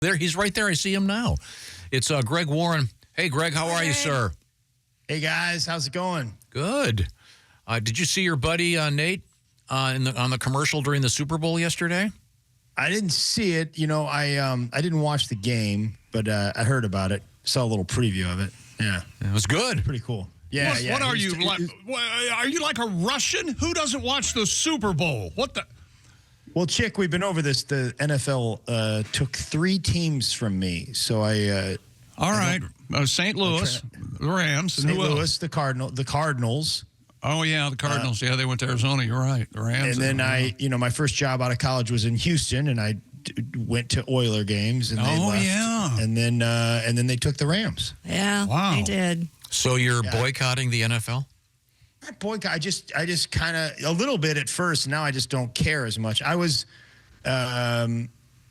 There, he's right there. I see him now. It's Greg Warren. Hey, Greg, how are you, sir? Hey, guys. How's it going? Good. Did you see your buddy Nate on the commercial during the Super Bowl yesterday? I didn't see it. You know, I didn't watch the game, but I heard about it. Saw a little preview of it. Yeah. It was good. Pretty cool. Yeah. What are you like? Are you like a Russian? Who doesn't watch the Super Bowl? What the? Well, Chick, we've been over this. The NFL took 3 teams from me, so I. All right, St. Louis, the Rams, and St. who else? Louis, the Cardinals. Oh yeah, the Cardinals. Yeah, they went to Arizona. You're right, the Rams. And then my first job out of college was in Houston, and I went to Oiler games. And they left. Yeah. And then they took the Rams. Yeah. Wow. They did. So you're boycotting the NFL? Not boycott. I just kind of a little bit at first. Now I just don't care as much.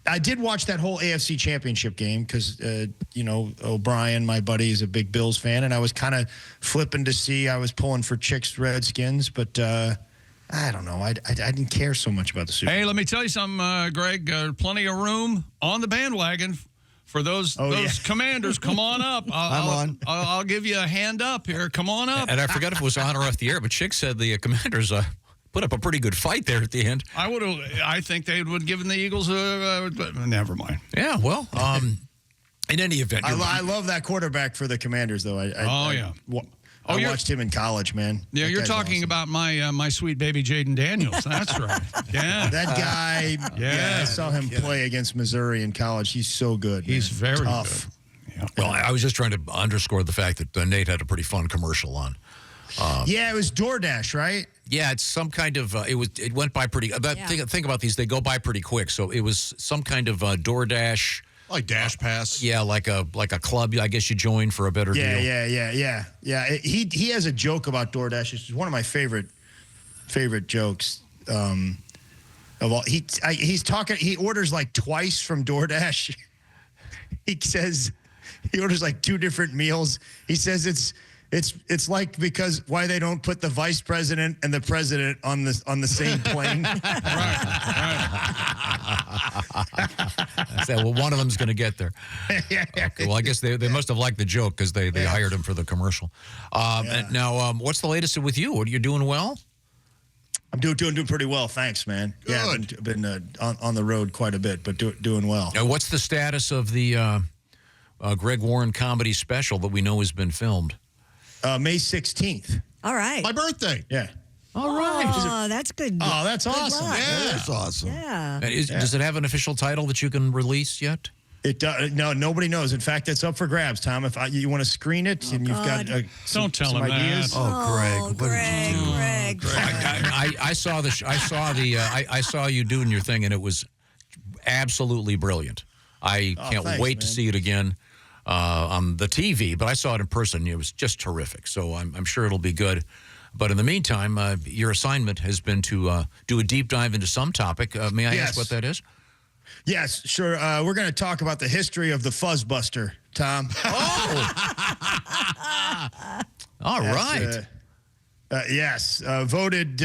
I did watch that whole AFC Championship game because O'Brien, my buddy, is a big Bills fan, and I was kind of flipping to see. I was pulling for Chick's Redskins, but I don't know. I didn't care so much about the Super Bowl. Hey, let me tell you something, Greg. Plenty of room on the bandwagon for those Commanders. Come on up. I'll give you a hand up here. Come on up. And I forgot if it was on or off the air, but Chick said the Commanders put up a pretty good fight there at the end. I think they would have given the Eagles but never mind. Yeah, well, in any event. I love that quarterback for the Commanders, though. I watched him in college, man. Yeah, you're talking about my sweet baby Jaden Daniels. That's right. Yeah. That guy, I saw him play against Missouri in college. He's so good. He's very tough. Good. Yeah. Well, I was just trying to underscore the fact that Nate had a pretty fun commercial on. It was DoorDash, right? Yeah, it's some kind of it went by pretty. Think about these; they go by pretty quick. So it was some kind of DoorDash, like Dash Pass. Yeah, like a club. I guess you join for a better deal. Yeah. He has a joke about DoorDash. It's one of my favorite jokes of all. He's talking. He orders like twice from DoorDash. He says he orders like 2 different meals. He says it's like because why they don't put the vice president and the president on the same plane. Right. I said, well, one of them's going to get there. Okay, well, I guess they must have liked the joke because they hired him for the commercial. And now, what's the latest with you? Are you doing well? I'm doing pretty well, thanks, man. Good. Yeah, I've been on the road quite a bit, but doing well. Now, what's the status of the Greg Warren comedy special that we know has been filmed? May 16th. All right. My birthday. Yeah. All right. Oh, that's good. Oh, that's awesome. Yeah, that's awesome. Yeah. Does it have an official title that you can release yet? It does. No, nobody knows. In fact, it's up for grabs, Tom. If you want to screen it, and you've got don't tell him ideas. that. Oh, Greg. I saw you doing your thing, and it was absolutely brilliant. I can't wait to see it again on the TV, but I saw it in person. It was just terrific. So I'm sure it'll be good. But in the meantime, your assignment has been to do a deep dive into some topic. May I ask what that is? Yes, sure. We're going to talk about the history of the fuzzbuster, Tom. All right. Yes. Voted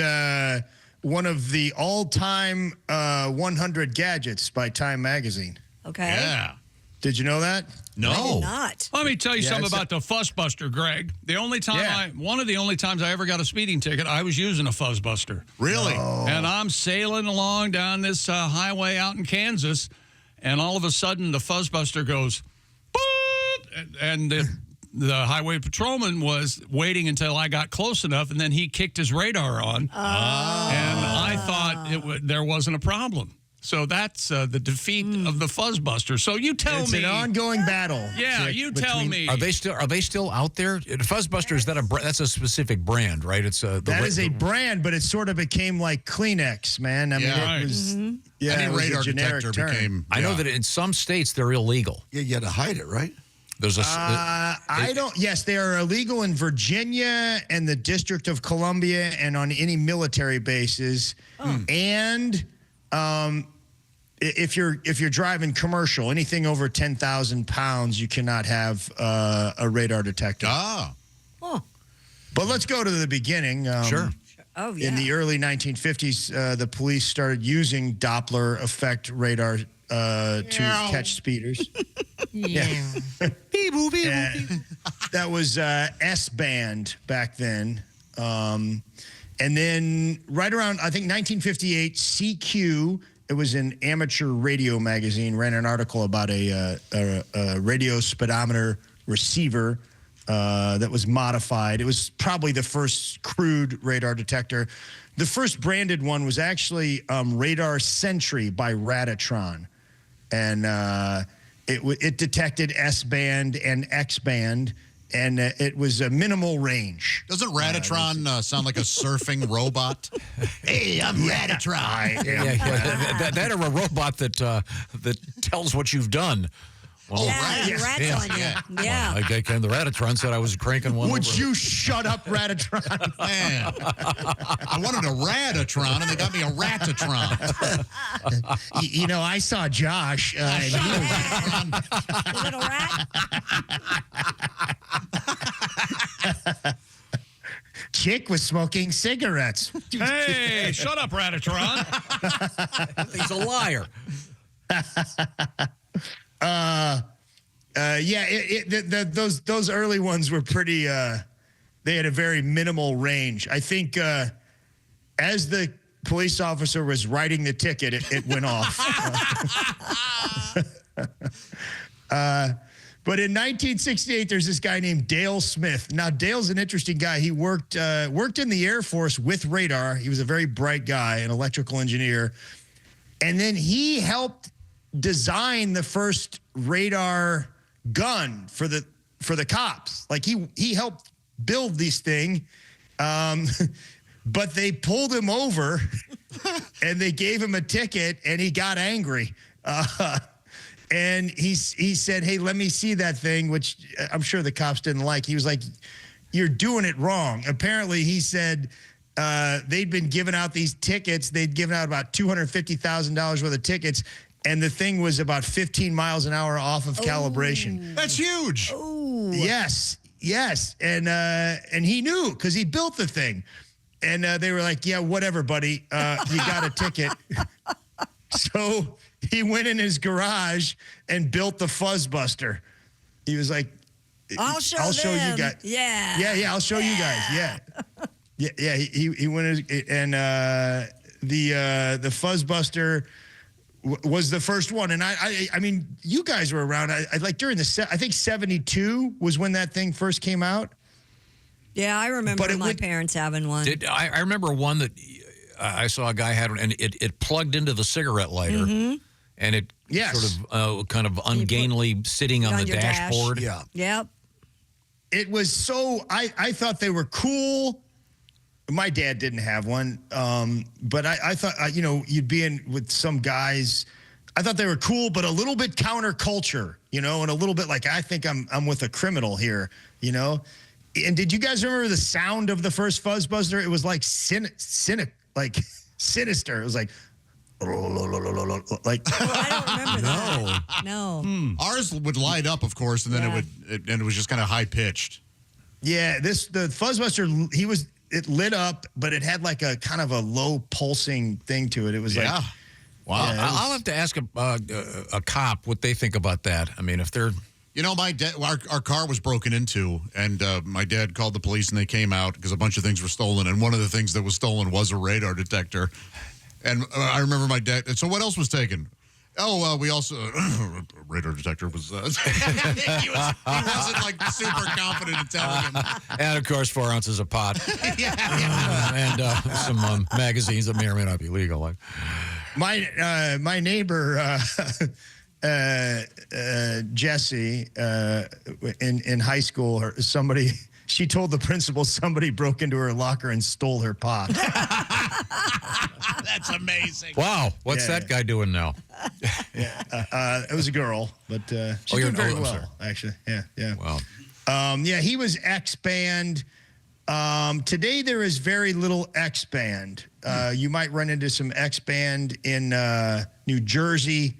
one of the all-time 100 gadgets by Time Magazine. Okay. Yeah. Did you know that? No. I did not. Let me tell you something about the fuzzbuster, Greg. One of the only times I ever got a speeding ticket, I was using a fuzzbuster. Really? And I'm sailing along down this highway out in Kansas, and all of a sudden the fuzzbuster goes, boop, and the highway patrolman was waiting until I got close enough, and then he kicked his radar on, and I thought there wasn't a problem. So that's the defeat of the fuzzbuster. So you tell me, it's an ongoing battle. Yeah, you tell me. Are they still out there? Fuzzbuster, is that that's a specific brand, right? It's that is a brand, but it sort of became like Kleenex, man. I mean, it was Any radar detector term. became. I know that in some states they're illegal. Yeah, you had to hide it, right? There's a. I don't. Yes, they are illegal in Virginia and the District of Columbia, and on any military bases, and if you're driving commercial, anything over 10,000 pounds, you cannot have a radar detector. But let's go to the beginning. Sure. Oh, yeah. In the early 1950s, the police started using Doppler effect radar to catch speeders. Yeah. That was S-band back then. And then right around, I think 1958, CQ, it was an amateur radio magazine, ran an article about a radio speedometer receiver that was modified. It was probably the first crude radar detector. The first branded one was actually Radar Sentry by Radatron. And it detected S-band and X-band, and it was a minimal range. Doesn't Radatron sound like a surfing robot? Hey, I'm Radatron. That or a robot that tells what you've done. Well, rats on you. Yeah. Well, the Radatron said I was cranking one. Would you shut up, Radatron? Man, I wanted a Radatron, and they got me a Ratatron. You know, I saw Josh. And he was Little rat. Chick was smoking cigarettes. Hey, shut up, Radatron. He's a liar. Those early ones were pretty. They had a very minimal range. I think as the police officer was writing the ticket, it went off. But in 1968, there's this guy named Dale Smith. Now, Dale's an interesting guy. He worked in the Air Force with radar. He was a very bright guy, an electrical engineer, and then he helped design the first radar gun for the cops. Like he helped build this thing, but they pulled him over and they gave him a ticket, and he got angry. And he said, "Hey, let me see that thing," which I'm sure the cops didn't like. He was like, "You're doing it wrong." Apparently, he said they'd been giving out these tickets. They'd given out about $250,000 worth of tickets, and the thing was about 15 miles an hour off of calibration. That's huge. Ooh. Yes. And he knew because he built the thing. And they were like, "Yeah, whatever, buddy. You got a ticket." So he went in his garage and built the fuzzbuster. He was like, I'll show you guys. Yeah. I'll show you guys. Yeah. He went in, and the fuzzbuster was the first one. And I mean, you guys were around. I like during I think 72 was when that thing first came out. Yeah, I remember my parents having one. I remember one that I saw a guy had one, and it plugged into the cigarette lighter, and it sort of kind of ungainly sitting on the dashboard. Yeah. Yep. It was so, I thought they were cool. My dad didn't have one, but I thought, you'd be in with some guys. I thought they were cool, but a little bit counterculture, and a little bit like, I think I'm with a criminal here, And did you guys remember the sound of the first fuzzbuster? It was like sinister. It was like, I don't remember that. No. Ours would light up, of course, and then it was just kind of high pitched. Yeah, the fuzzbuster, it lit up, but it had like a kind of a low pulsing thing to it. It was like, wow. Yeah, I'll have to ask a cop what they think about that. I mean, if they're. My dad, our car was broken into, and my dad called the police, and they came out because a bunch of things were stolen, and one of the things that was stolen was a radar detector. And I remember my dad. And so what else was taken? Oh, we also radar detector was. He wasn't like super confident in telling him. And of course, 4 ounces of pot. And some magazines that may or may not be legal. My neighbor. Jessie, in high school, she told the principal somebody broke into her locker and stole her pot. That's amazing. Wow, what's that guy doing now? It was a girl, but she's doing very well, actually. Yeah. Wow. He was X-band. Today there is very little X-band. You might run into some X-band in New Jersey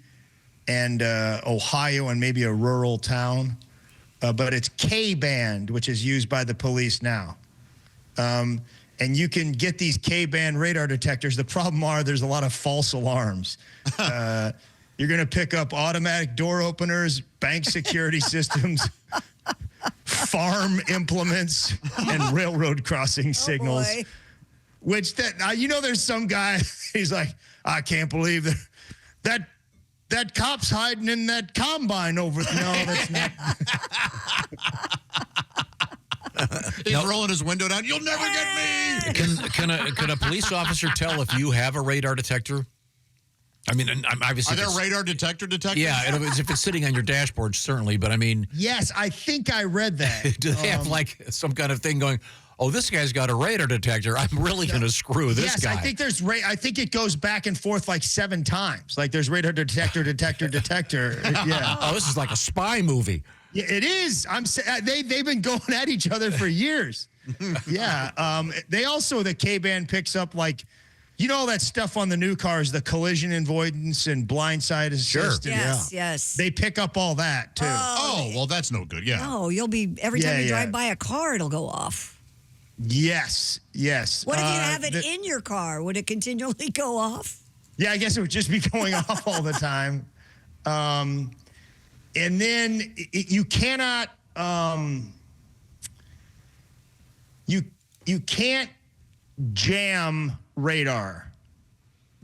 and Ohio and maybe a rural town. But it's K-band, which is used by the police now. And you can get these K-band radar detectors. The problem there's a lot of false alarms. You're going to pick up automatic door openers, bank security systems, farm implements, and railroad crossing signals. Boy. Which there's some guy. He's like, I can't believe that cop's hiding in that combine over. No, that's not. He's rolling his window down. You'll never get me. Can a police officer tell if you have a radar detector? I mean, obviously, are there radar detectors? Yeah, if it's sitting on your dashboard, certainly. But I mean, yes, I think I read that. Do they have like some kind of thing going? Oh, this guy's got a radar detector. I'm really going to screw this guy. Yes, I think I think it goes back and forth like 7 times. Like there's radar detector. Yeah. Oh, this is like a spy movie. Yeah, it is. They've been going at each other for years. Yeah. They also, the K-band picks up like, all that stuff on the new cars, the collision avoidance and blindside assist. Sure. Yes. They pick up all that too. Oh, well, that's no good. Yeah. No, you'll be, every time you drive by a car, it'll go off. Yes. What if you have it in your car? Would it continually go off? Yeah, I guess it would just be going off all the time. And then you cannot, you can't jam radar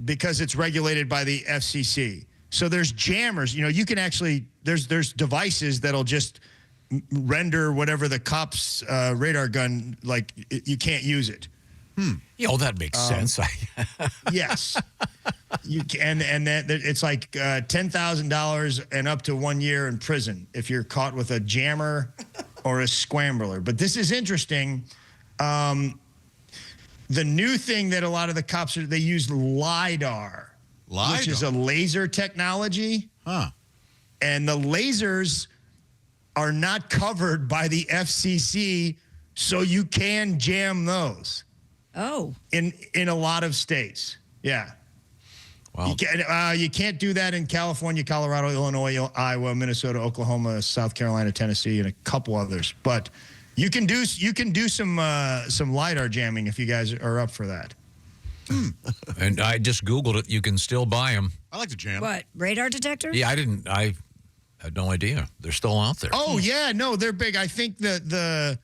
because it's regulated by the FCC. So there's jammers. You can actually there's devices that'll just render whatever the cop's radar gun, like you can't use it. Yeah, well, that makes sense. Yes, you can, and that it's like $10,000 and up to 1 year in prison if you're caught with a jammer or a scrambler. But this is interesting. The new thing that a lot of the cops they use LiDAR, which is a laser technology. And the lasers are not covered by the FCC, so you can jam those. Oh. In a lot of states. Yeah. Well, you can't do that in California, Colorado, Illinois, Iowa, Minnesota, Oklahoma, South Carolina, Tennessee, and a couple others. But you can do some LiDAR jamming if you guys are up for that. And I just Googled it. You can still buy them. I like to jam. What, radar detectors? Yeah, I had no idea. They're still out there. Oh, yeah. No, they're big. I think they're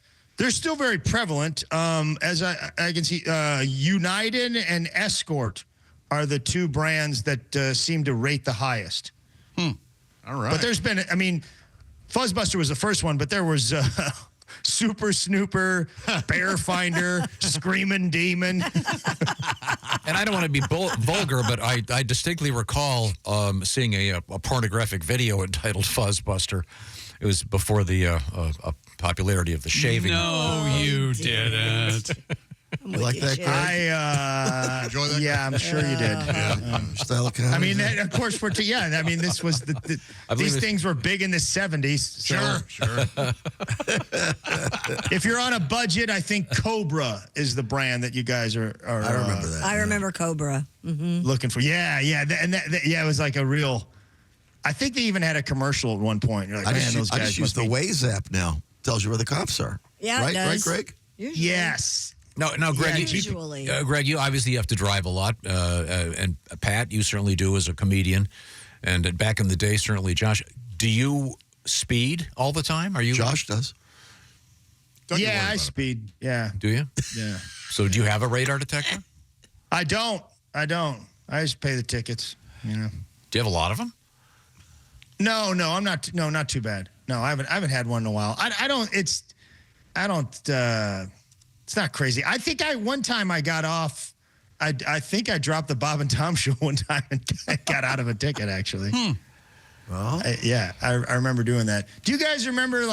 still very prevalent. As I can see, United and Escort are the 2 brands that seem to rate the highest. All right. But there's been, Fuzzbuster was the first one, but there was Super Snooper, Bear Finder, Screaming Demon. And I don't want to be vulgar, but I distinctly recall seeing a pornographic video entitled Fuzzbuster. It was before the popularity of the shaving. No, you didn't. You like that, Greg? I enjoy that. Yeah, I'm sure you did. Style comedy. Of course, this was these things were big in the 70s. So. Sure. If you're on a budget, I think Cobra is the brand that you guys are I remember that. I remember Cobra. Looking for. Yeah. It was like a real. I think they even had a commercial at one point. You're like, I man, those guys just use the Waze app now. Tells you where the cops are. Yeah, right, it does. Right, Greg? Usually. Yes. No, Greg. Usually. Greg, you obviously have to drive a lot, and Pat, you certainly do as a comedian, and back in the day, certainly Josh. Do you speed all the time? Are you? Josh does. I speed. Yeah. Do you? Yeah. So do you have a radar detector? I don't. I just pay the tickets. Do you have a lot of them? No, I'm not. No, not too bad. No, I haven't had one in a while. I don't. It's not crazy. I think one time I got off. I think I dropped the Bob and Tom show one time and got out of a ticket, actually. Well, I remember doing that. Do you guys remember,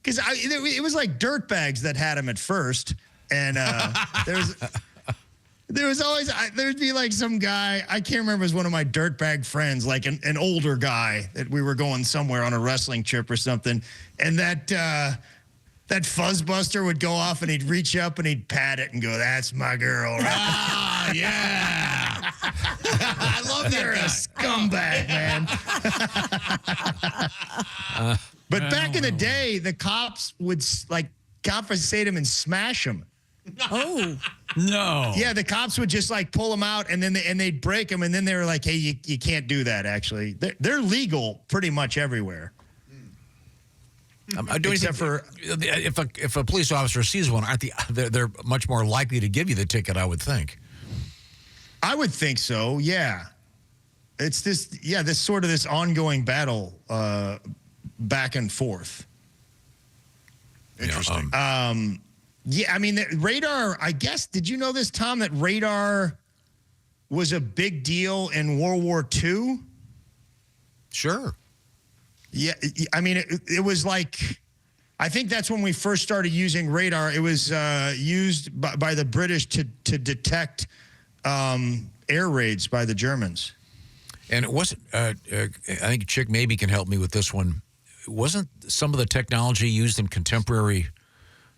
because it was like dirtbags that had them at first, and there was always there'd be like some guy, I can't remember, it was one of my dirtbag friends, like an older guy that we were going somewhere on a wrestling trip or something, and that fuzzbuster would go off and he'd reach up and he'd pat it and go, "That's my girl." Right? Ah, yeah. I love that. You're a scumbag, man. But back in the day, the cops would confiscate him and smash him Oh. No. Yeah, the cops would just like pull them out, and then they'd break them, and then they were like, "Hey, you can't do that." Actually, they're legal pretty much everywhere. Except for if a police officer sees one, they're much more likely to give you the ticket, I would think. I would think so. Yeah, it's this ongoing battle back and forth. Interesting. Yeah, I mean, radar, I guess, did you know this, Tom, that radar was a big deal in World War II? Sure. Yeah, I mean, it was like, I think that's when we first started using radar. It was used by the British to detect air raids by the Germans. And it wasn't, I think Chick maybe can help me with this one. Wasn't some of the technology used in contemporary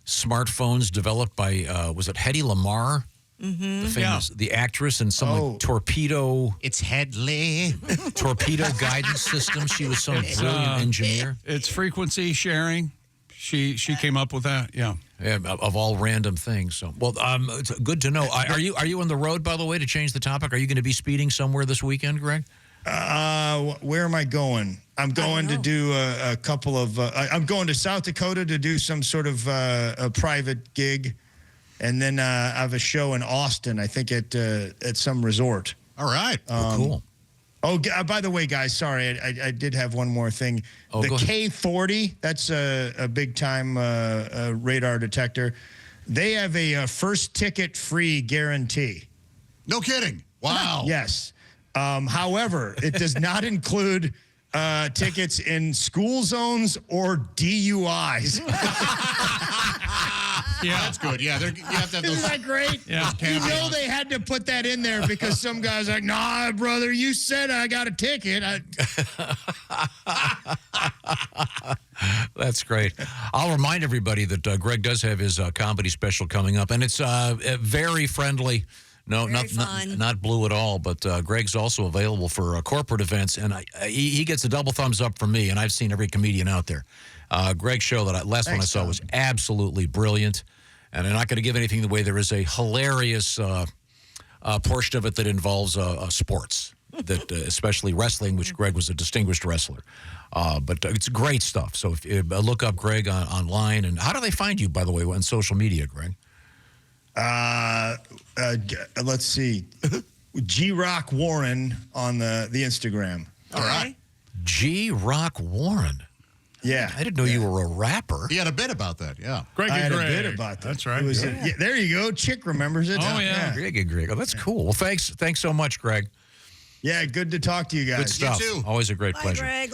smartphones developed by, was it Hedy Lamarr? Mm-hmm. The actress, and some like torpedo. It's Headley. Torpedo guidance system. She was some brilliant engineer. It's frequency sharing. She came up with that. Yeah. Of all random things. So, well, it's good to know. Are you on the road, by the way, to change the topic? Are you going to be speeding somewhere this weekend, Greg? Where am I going? I'm going to do a couple of. I'm going to South Dakota to do some sort of a private gig, and then I have a show in Austin. I think at some resort. All right. Cool. Oh, by the way, guys, sorry, I did have one more thing. The K40, that's a big time radar detector. They have a first ticket free guarantee. No kidding. Wow. Yes. However, it does not include tickets in school zones or DUIs. Yeah, that's good. Yeah, you have to have those. Isn't that great? Yeah. You know they had to put that in there because some guy's like, "Nah, brother, you said I got a ticket." That's great. I'll remind everybody that Greg does have his comedy special coming up, and it's very friendly. No, not blue at all, but Greg's also available for corporate events, and he gets a double thumbs up from me, and I've seen every comedian out there. Greg's show, last one I saw, was absolutely brilliant, and I'm not going to give anything away. There is a hilarious portion of it that involves sports, that especially wrestling, which Greg was a distinguished wrestler. But it's great stuff. So if look up Greg online, and how do they find you, by the way, on social media, Greg? Let's see. G-Rock Warren on the Instagram. All right. G-Rock Warren. Yeah. I didn't know you were a rapper. He had a bit about that, yeah. Greg I and had Greg. a bit about that. That's right. It was there you go. Chick remembers it. Oh, yeah. Greg and Greg. Oh, that's cool. Well, thanks so much, Greg. Yeah, good to talk to you guys. Good stuff. You too. Always a great Bye, pleasure. Greg.